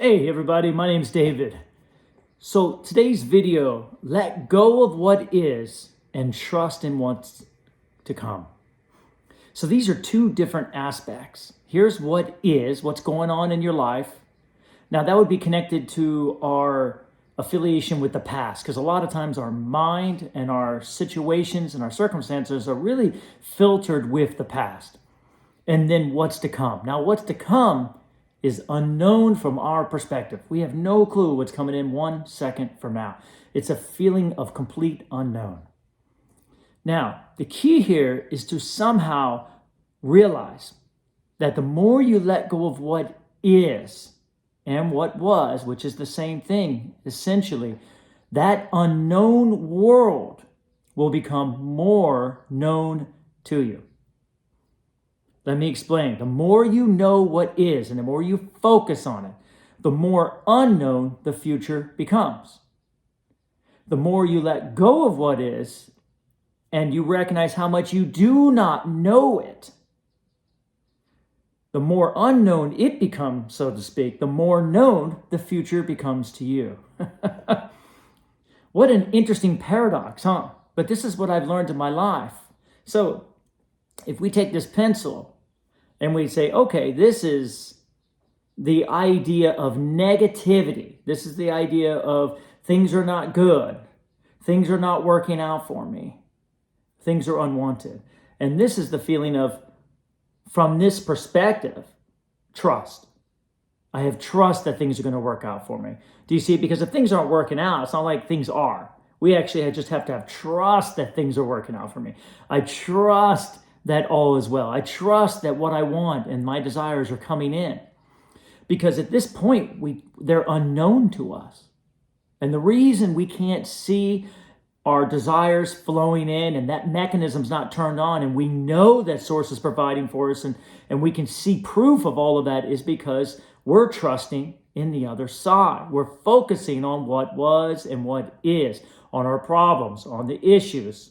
Hey everybody, my name's David. So today's video, let go of what is and trust in what's to come. So these are two different aspects. Here's what is, what's going on in your life. Now that would be connected to our affiliation with the past, because a lot of times our mind and our situations and our circumstances are really filtered with the past. And then what's to come. Now what's to come is unknown from our perspective. We have no clue what's coming in 1 second from now. It's a feeling of complete unknown. Now, the key here is to somehow realize that the more you let go of what is and what was, which is the same thing, essentially, that unknown world will become more known to you. Let me explain. The more you know what is and the more you focus on it, the more unknown the future becomes. The more you let go of what is and you recognize how much you do not know it, the more unknown it becomes, so to speak, the more known the future becomes to you. What an interesting paradox, huh? But this is what I've learned in my life. So if we take this pencil and we say, okay, this is the idea of negativity. This is the idea of things are not good. Things are not working out for me. Things are unwanted. And this is the feeling of, from this perspective, trust. I have trust that things are going to work out for me. Do you see? Because if things aren't working out, it's not like things are. We actually just have to have trust that things are working out for me. I trust that all is well. I trust that what I want and my desires are coming in. Because at this point, they're unknown to us. And the reason we can't see our desires flowing in and that mechanism's not turned on and we know that source is providing for us and we can see proof of all of that is because we're trusting in the other side. We're focusing on what was and what is, on our problems, on the issues,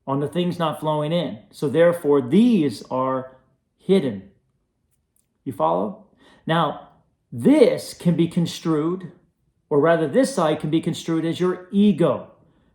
on the things not flowing in. So therefore, these are hidden. You follow? Now, this can be construed, or rather this side can be construed as your ego,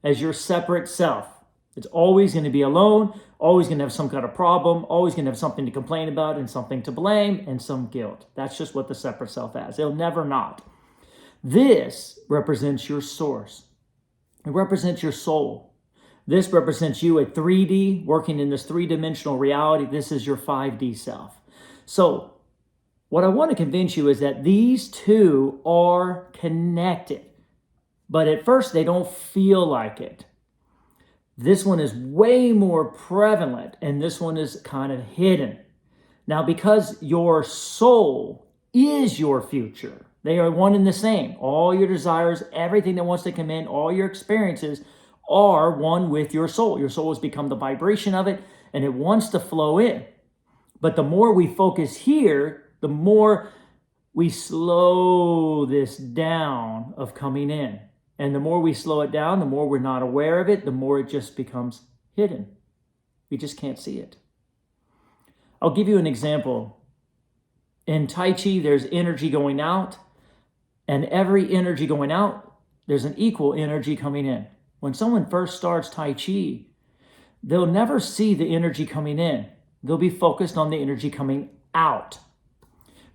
as your separate self. It's always going to be alone, always going to have some kind of problem, always going to have something to complain about and something to blame and some guilt. That's just what the separate self has. It'll never not. This represents your source. It represents your soul. This represents you at 3D, working in this three-dimensional reality. This is your 5D self. So what I want to convince you is that these two are connected. But at first, they don't feel like it. This one is way more prevalent, and this one is kind of hidden. Now, because your soul is your future, they are one and the same. All your desires, everything that wants to come in, all your experiences are one with your soul. Your soul has become the vibration of it, and it wants to flow in. But the more we focus here, the more we slow this down of coming in. And the more we slow it down, the more we're not aware of it, the more it just becomes hidden. We just can't see it. I'll give you an example. In Tai Chi, there's energy going out, and every energy going out, there's an equal energy coming in. When someone first starts Tai Chi, they'll never see the energy coming in. They'll be focused on the energy coming out.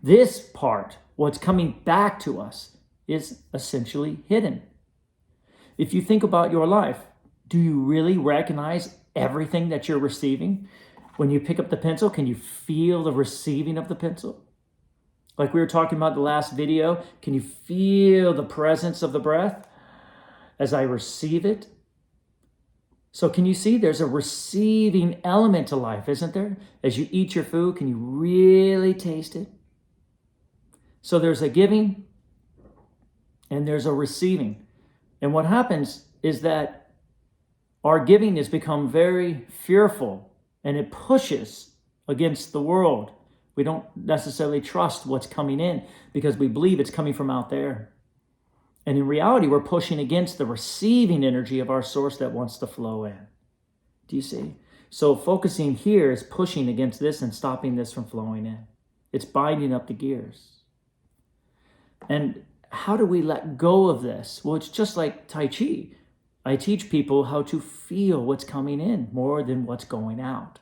This part, what's coming back to us, is essentially hidden. If you think about your life, do you really recognize everything that you're receiving? When you pick up the pencil, can you feel the receiving of the pencil? Like we were talking about the last video, can you feel the presence of the breath as I receive it? So can you see there's a receiving element to life, isn't there? As you eat your food, can you really taste it? So there's a giving and there's a receiving. And what happens is that our giving has become very fearful and it pushes against the world. We don't necessarily trust what's coming in because we believe it's coming from out there. And in reality, we're pushing against the receiving energy of our source that wants to flow in. Do you see? So focusing here is pushing against this and stopping this from flowing in. It's binding up the gears. And how do we let go of this? Well, it's just like Tai Chi. I teach people how to feel what's coming in more than what's going out.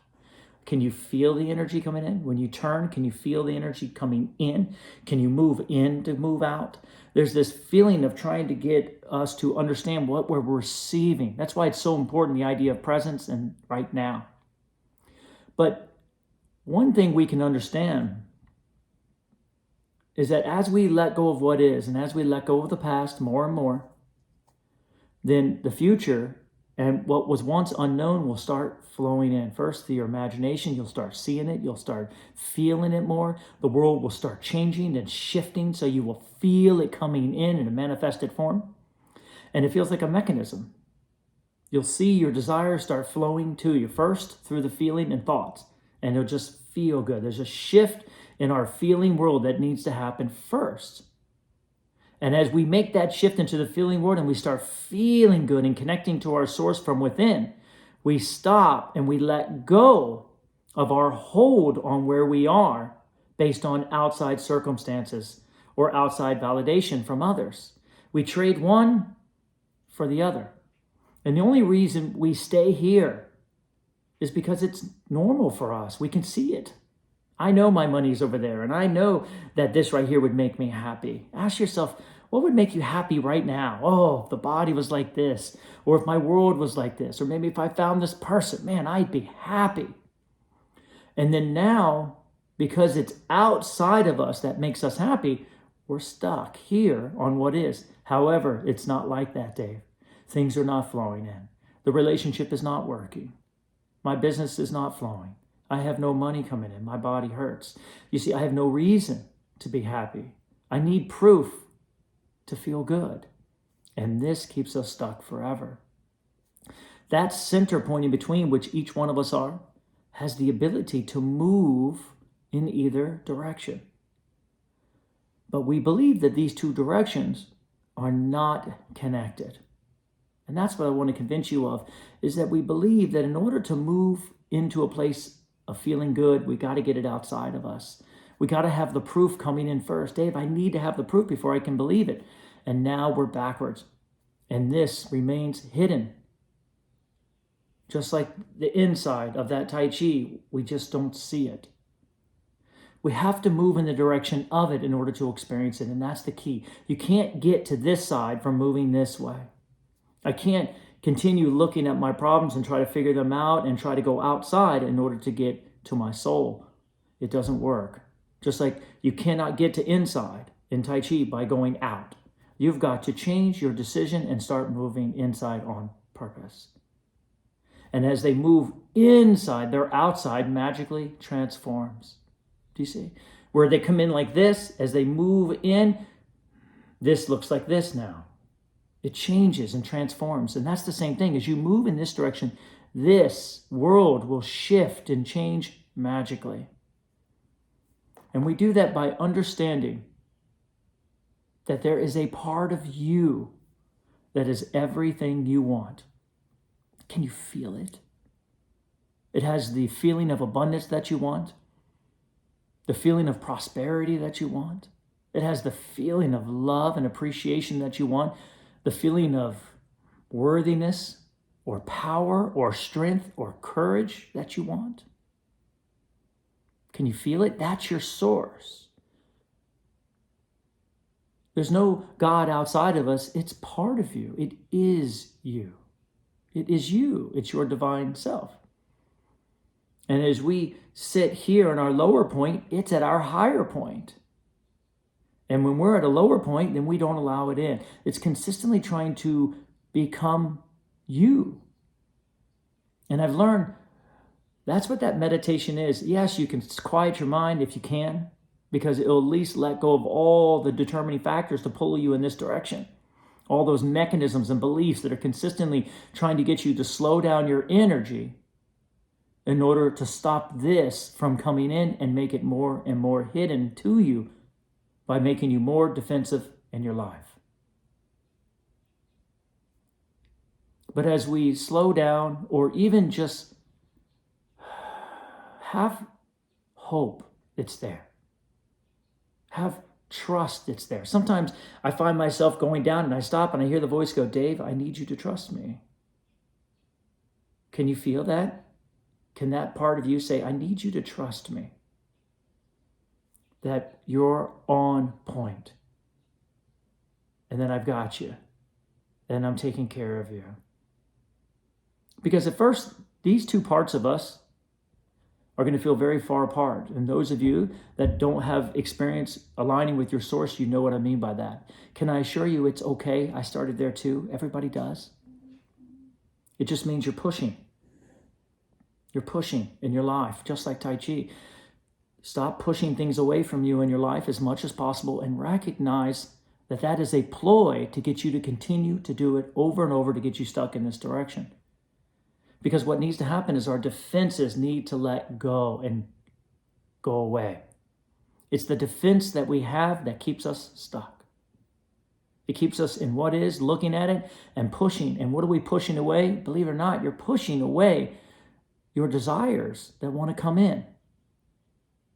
Can you feel the energy coming in? When you turn, can you feel the energy coming in? Can you move in to move out? There's this feeling of trying to get us to understand what we're receiving. That's why it's so important, the idea of presence and right now. But one thing we can understand is that as we let go of what is, and as we let go of the past more and more, then the future and what was once unknown will start flowing in. First, through your imagination, you'll start seeing it, you'll start feeling it more. The world will start changing and shifting, so you will feel it coming in a manifested form. And it feels like a mechanism. You'll see your desires start flowing to you, first through the feeling and thoughts, and it'll just feel good. There's a shift in our feeling world that needs to happen first. And as we make that shift into the feeling world and we start feeling good and connecting to our source from within, we stop and we let go of our hold on where we are based on outside circumstances or outside validation from others. We trade one for the other. And the only reason we stay here is because it's normal for us. We can see it. I know my money's over there, and I know that this right here would make me happy. Ask yourself, what would make you happy right now? Oh, if the body was like this, or if my world was like this, or maybe if I found this person, man, I'd be happy. And then now, because it's outside of us that makes us happy, we're stuck here on what is. However, it's not like that, Dave. Things are not flowing in. The relationship is not working. My business is not flowing. I have no money coming in. My body hurts. You see, I have no reason to be happy. I need proof to feel good. And this keeps us stuck forever. That center point in between, which each one of us are, has the ability to move in either direction. But we believe that these two directions are not connected. And that's what I want to convince you of, is that we believe that in order to move into a place of feeling good, we got to get it outside of us. We got to have the proof coming in first. Dave, I need to have the proof before I can believe it. And now we're backwards. And this remains hidden. Just like the inside of that Tai Chi, we just don't see it. We have to move in the direction of it in order to experience it. And that's the key. You can't get to this side from moving this way. I can't continue looking at my problems and try to figure them out and try to go outside in order to get to my soul. It doesn't work. Just like you cannot get to inside in Tai Chi by going out. You've got to change your decision and start moving inside on purpose. And as they move inside, their outside magically transforms. Do you see? Where they come in like this, as they move in, this looks like this now. It changes and transforms. And that's the same thing. As you move in this direction, this world will shift and change magically. And we do that by understanding that there is a part of you that is everything you want. Can you feel it? It has the feeling of abundance that you want, the feeling of prosperity that you want. It has the feeling of love and appreciation that you want, the feeling of worthiness or power or strength or courage that you want. Can you feel it? That's your source. There's no God outside of us. It's part of you. It is you. It is you. It's your divine self. And as we sit here in our lower point, it's at our higher point. And when we're at a lower point, then we don't allow it in. It's consistently trying to become you. And I've learned that's what that meditation is. Yes, you can quiet your mind if you can, because it'll at least let go of all the determining factors to pull you in this direction. All those mechanisms and beliefs that are consistently trying to get you to slow down your energy in order to stop this from coming in and make it more and more hidden to you by making you more defensive in your life. But as we slow down or even just have hope, it's there. Have Trust it's there. Sometimes I find myself going down and I stop and I hear the voice go, Dave, I need you to trust me. Can you feel that? Can that part of you say, I need you to trust me? That you're on point. And that I've got you. And I'm taking care of you. Because at first, these two parts of us are going to feel very far apart. And those of you that don't have experience aligning with your source, you know what I mean by that. Can I assure you it's okay? I started there too. Everybody does. It just means you're pushing. You're pushing in your life, just like Tai Chi. Stop pushing things away from you in your life as much as possible and recognize that that is a ploy to get you to continue to do it over and over to get you stuck in this direction. Because what needs to happen is our defenses need to let go and go away. It's the defense that we have that keeps us stuck. It keeps us in what is, looking at it and pushing. And what are we pushing away? Believe it or not, you're pushing away your desires that want to come in.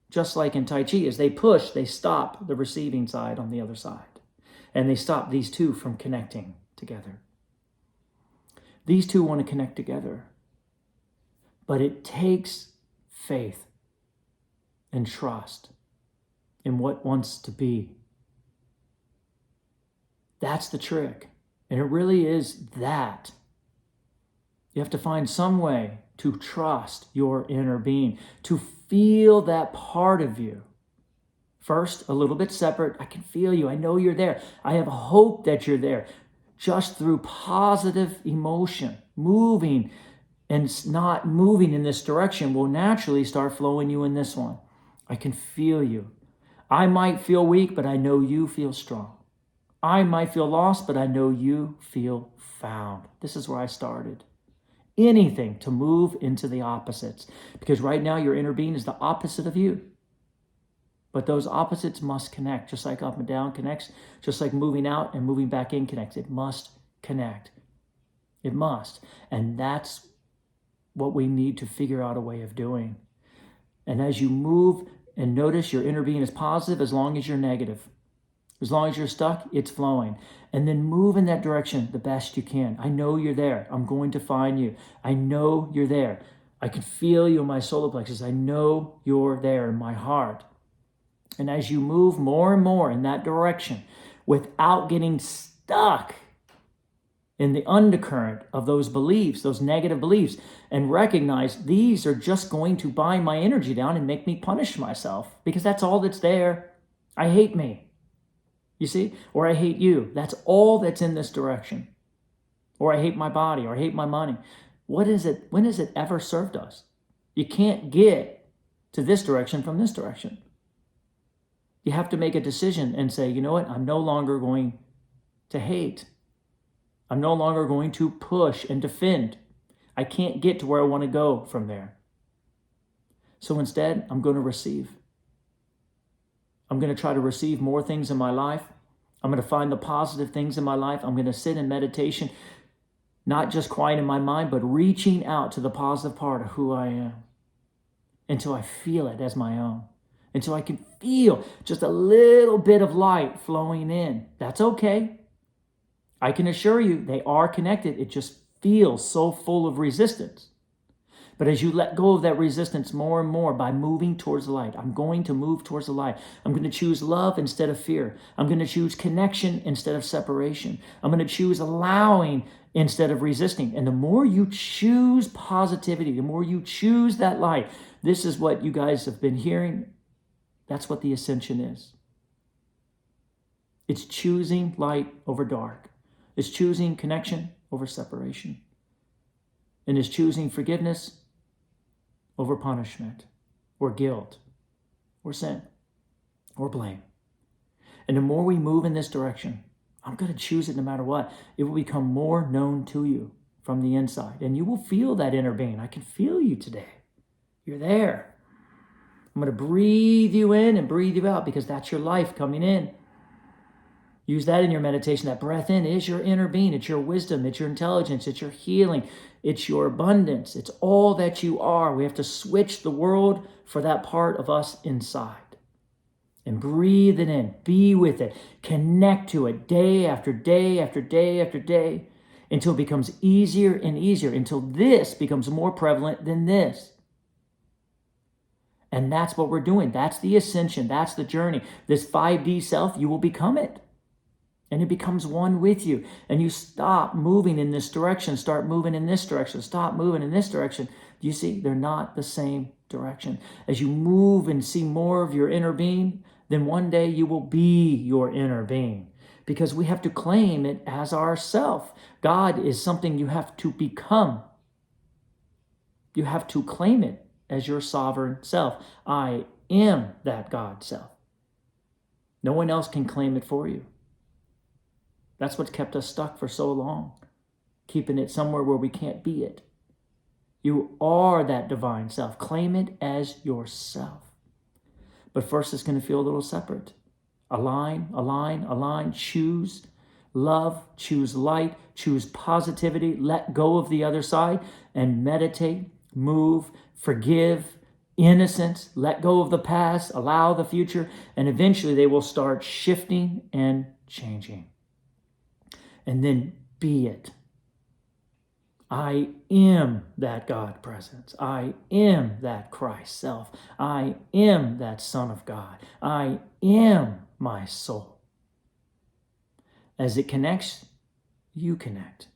Just like in Tai Chi, as they push, they stop the receiving side on the other side. And they stop these two from connecting together. These two want to connect together. But it takes faith and trust in what wants to be. That's the trick. And it really is that. You have to find some way to trust your inner being, to feel that part of you. First, a little bit separate. I can feel you. I know you're there. I have hope that you're there. Just through positive emotion, moving and not moving in this direction will naturally start flowing you in this one. I can feel you. I might feel weak, but I know you feel strong. I might feel lost, but I know you feel found. This is where I started. Anything to move into the opposites. Because right now your inner being is the opposite of you. But those opposites must connect. Just like up and down connects. Just like moving out and moving back in connects. It must connect. It must. And that's what we need to figure out a way of doing. And as you move and notice your inner being is positive as long as you're negative. As long as you're stuck, it's flowing. And then move in that direction the best you can. I know you're there. I'm going to find you. I know you're there. I can feel you in my solar plexus. I know you're there in my heart. And as you move more and more in that direction, without getting stuck in the undercurrent of those beliefs, those negative beliefs, and recognize these are just going to bind my energy down and make me punish myself because that's all that's there. I hate me. You see? Or I hate you. That's all that's in this direction. Or I hate my body, or I hate my money. What is it? When has it ever served us? You can't get to this direction from this direction. You have to make a decision and say, you know what? I'm no longer going to hate. I'm no longer going to push and defend. I can't get to where I want to go from there. So instead, I'm going to receive. I'm going to try to receive more things in my life. I'm going to find the positive things in my life. I'm going to sit in meditation, not just quiet in my mind, but reaching out to the positive part of who I am until I feel it as my own, until I can feel just a little bit of light flowing in. That's okay. I can assure you they are connected. It just feels so full of resistance. But as you let go of that resistance more and more by moving towards the light, I'm going to move towards the light. I'm going to choose love instead of fear. I'm going to choose connection instead of separation. I'm going to choose allowing instead of resisting. And the more you choose positivity, the more you choose that light, this is what you guys have been hearing. That's what the ascension is. It's choosing light over dark. It's choosing connection over separation. And it's choosing forgiveness over punishment or guilt or sin or blame. And the more we move in this direction, I'm going to choose it no matter what. It will become more known to you from the inside. And you will feel that inner being. I can feel you today. You're there. I'm going to breathe you in and breathe you out because that's your life coming in. Use that in your meditation. That breath in is your inner being. It's your wisdom. It's your intelligence. It's your healing. It's your abundance. It's all that you are. We have to switch the world for that part of us inside. and breathe it in. Be with it. Connect to it day after day after day after day until it becomes easier and easier, until this becomes more prevalent than this. And that's what we're doing. That's the ascension. That's the journey. This 5D self, you will become it. And it becomes one with you. And you stop moving in this direction, start moving in this direction, stop moving in this direction. Do you see? They're not the same direction. As you move and see more of your inner being, then one day you will be your inner being. Because we have to claim it as ourself. God is something you have to become. You have to claim it as your sovereign self. I am that God self. No one else can claim it for you. That's what's kept us stuck for so long, keeping it somewhere where we can't be it. You are that divine self. Claim it as yourself. But first, it's going to feel a little separate. Align, align, align. Choose love, choose light, choose positivity. Let go of the other side and meditate, move, forgive, innocence. Let go of the past, allow the future, and eventually they will start shifting and changing. And then be it. I am that God presence. I am that Christ self. I am that Son of God. I am my soul. As it connects, you connect.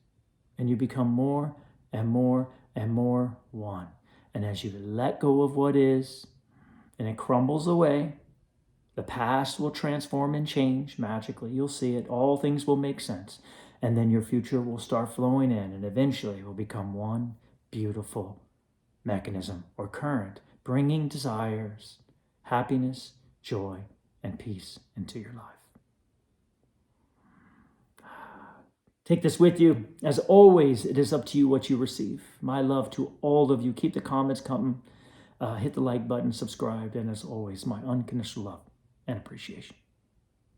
And you become more and more and more one. And as you let go of what is, and it crumbles away, the past will transform and change magically. You'll see it. All things will make sense. And then your future will start flowing in, and eventually it will become one beautiful mechanism or current, bringing desires, happiness, joy, and peace into your life. Take this with you. As always, it is up to you what you receive. My love to all of you. Keep the comments coming. Hit the like button, subscribe, and as always, my unconditional love and appreciation.